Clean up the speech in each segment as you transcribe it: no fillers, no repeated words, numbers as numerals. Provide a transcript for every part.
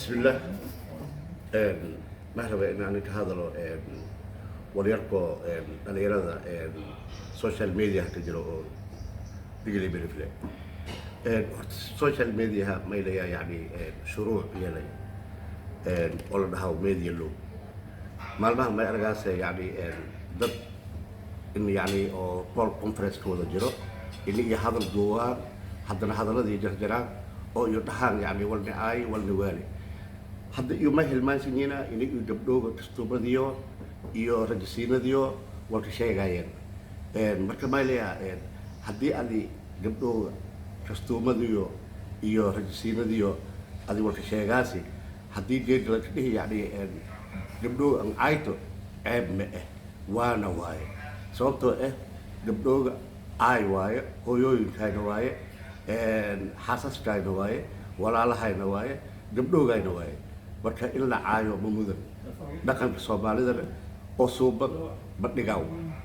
بسم الله. ما رaba inaan ka hadalo waryarko dhalinyarada social media ka jiro oo digli bilifle social media ma ilaa yani shuruuc yeelay oo la dhaho media law maalmaha ma argaas yani dad in yani oo call conference ka wada jiro in iyo hadal duwaan haddana hadaladii jarjaraan oo iyo dhahaan yani walna ay walna waali hadda iyo ma hilmaansiina in iyo gabdhooga kastuubadiyo iyo rajisiinadiyo walka sheegayeen marka ma leeyahay haddii adi gabdhooga kastuumadiyo iyo rajisiinadiyo adi walka sheegaasi haddii geed la dhihi yani gabdhooga aan ayto ceeb ma waana waaye sababtoo gabdhooga ay waaye hooyooyinkayna waaye xaasaskayna waaye walaalahayna waaye gabdhoogayna waaye marka in la caayo ma mudan dhaqanka soomaalida oo suuban ma dhigaw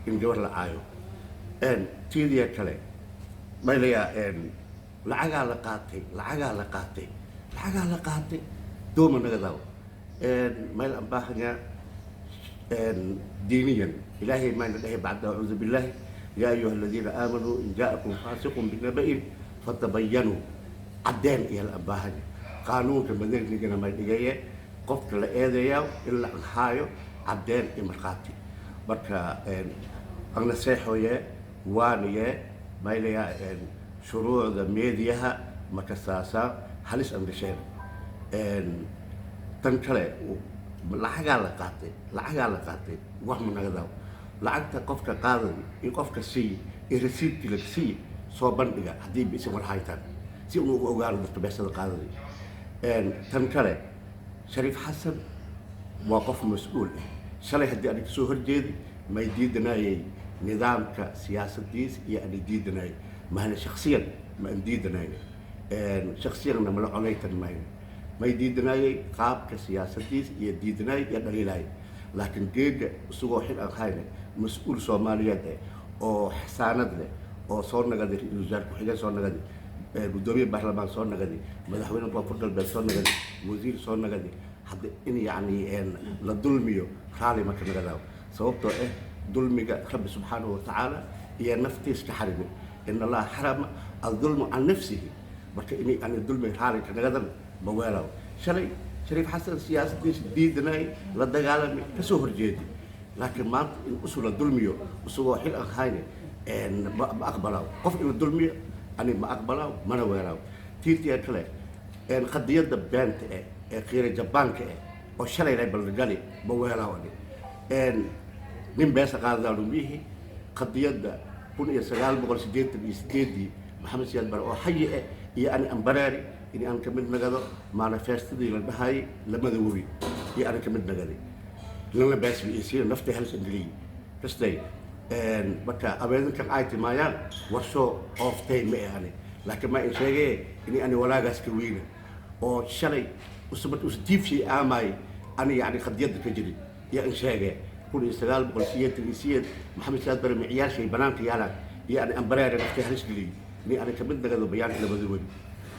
in gabar la caayo tiidiya kale maylayaa lacagaa la qaatay dooma naga daaw mayl aan baahanyaa diiniyan ilaahay mayna dhahay bacda acuudu billahi yaa ayuha aladiina aamanuu in jaa'akum faasiqun binaba'in fatabayyanuu caddeen iyo la baahanya qaanuunka madanigana may dhigaye qofka la eedayaa in la haayo caddeen iyo markhaati marka aan naseexoye waaniye maylayaa shuruucda meediyaha marka saasaa halis aan dhasheen tan kale lacagaa la qaatay wax ma naga daaw lacagta qofka qaaday iyo qofka sii iyo rasiidkii la sii soo bandhiga haddii bisan war haytaan si uu ogaado dadka beesada qaaday tan kale shariif xasan waa qof mas'uul shalay haddii anig soo horjeedi may diidanayay nidaamka siyaasadiisa iyo ani diidanayay mahana shakhsiyan ma aan diidanayna shakhsiyanna mala colaytan mayna may diidanayay qaabka siyaasadiisa iyo diidanayay iyo dhaliilay laakiin geega isagoo xil aan hayna mas'uul Soomaaliyeed oo xasaanad leh oo soo nagaday ra'iisul wasaare ku-xigeen soo nagaday gudoomiye baarlamaan soo nagaday madaxweyne koonfur galbeed soo nagaday wasiir soo nagaday hadda in yani la dulmiyo raali marka naga daawo sababtoo dulmiga rabbi subxaanahu watacaala iyo naftiis ka xarimi in allaha xarama aldulmu can nafsihi marka in yani dulmiga raali ka nagadan ma weelaw shalay shariif xasan siyaasadiisa diidanay la dagaalami kasoo horjeedi laakiin maanta in usula dulmiyo isagoo xil aan hayne ma aqbalaw qof in la dulmiyo ani ma aqbalaw mana weelaw tiirtiya kale qadiyadda beenta ee qiira jabaanka oo shalay lay balgali ma weelaw ani nin beesa qaadadaa lumihi qadiyadda 1988 maxamed siyaad bar oo xayi iyo ani ambaraari in aan ka mid nagado manifestadii la dhahay lamada webi iyo aan ka mid nagaday lana baasbi isii naftii halis ingiliyi kastay marka abeedankan ay timaayaan warsoo ooftay ma ahani laakiin ma in sheegay in ani walaagaas ka weyna oo shalay usbad usdiifsi aamay ani yani qadiyadda ka jiri iyo in sheegay 1988 maxamed siyaad bar miciyaashay banaanka yaalaan iyo ani ambaraari naftii halis ingiliyi ni aan ka mid nagado bayaanka lamada webi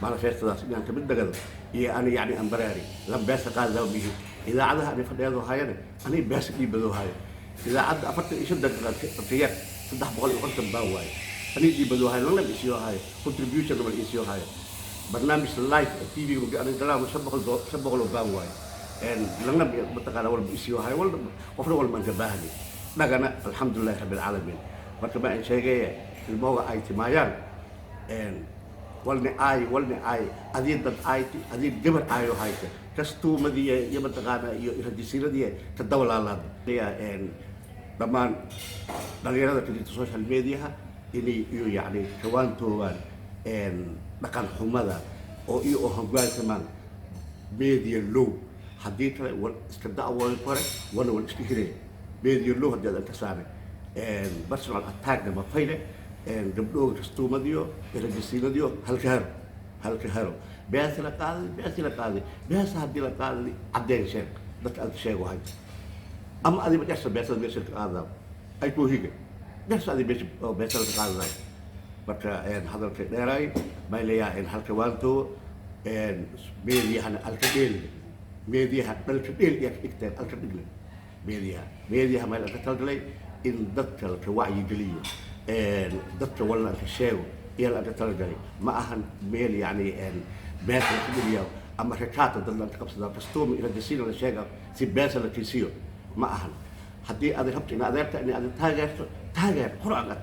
manifestadaas inaan ka mid nagado iyo ani yani ambaraari lan beesa qaadadaa bihi idaacadaha ani fadhiyado hayane ani beesa dhiibado hayo idaacadda 45 daqiiqo qiyaas 350 baa waaye ani dhiibado hayo lana isiyo hayo contribution wal isiyo hayo barnaamij live tv ga ani dalaam 700 baa waaye lana mataqaana wal isiyo hayo wal qofna wal man gabaahdi dhagana alxamdulillah rabbil alamin marka ma in sheegay ilmooga ay timaayaan walni ay adii dad ayti adii gabar ayo hayta kastuumadii iyo mataqaana iyo rajisiinadii ka dawlaalaad dhamaan dhalinyarada ka jirta social media inay iyo yani kawaantoobaan dhaqan xumada oo iyo hoggaansamaan media law haddii kale wal iska da'wooy kore wana wal iska hirey media law haddii aad ka saaray personal attack ma fayle gabdhooga kastuumadiyo rajisiinadiyo halka haro beesa la qaaday beesa haddii la qaaday caddeen sheeg dadka aad sheego hay ama adiba dhexsa beesada meesha ka qaadaa ay ku higa dhexsa adiba beesa la qaadaa marka hadalka dheeray ma leeyahay halka waanto meediyahana alka dheeli meediyaha dhalka dheel iyo ka dhigteen alka dhigle meediyaha meel ka talgalay in dadka la wacyi geliyo dadka wala ka sheego iyo la ka talgalay ma ahan meel yani bees la geliyo ama rakaata dad la qabsada kastoom ila dasiina la sheega si bees la kisiyo ma ahan haddii aad rabto in adeerta in aad taageer qur'aan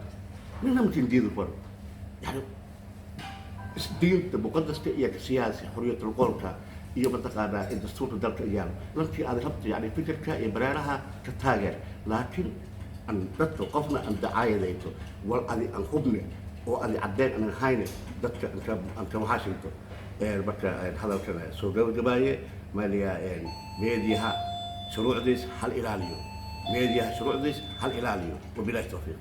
nina mumkin diidu faro yani diinta muqaddaska iyo siyaasi xorriyatul qowlka iyo mataqaanaa in dastuurka dalka iyaan lantii aad rabto yani fikirka iyo baraaraha ka taageer laakiin an dadka qofna an dacaayadayto wal adi an hubne oo adi caddeen an hayne dadka an ka waxaashinto marka hadalkan soo gabagabaaye maaliya meediyaha shuruucdiis hal ilaaliyo wabilaahi tawfiiq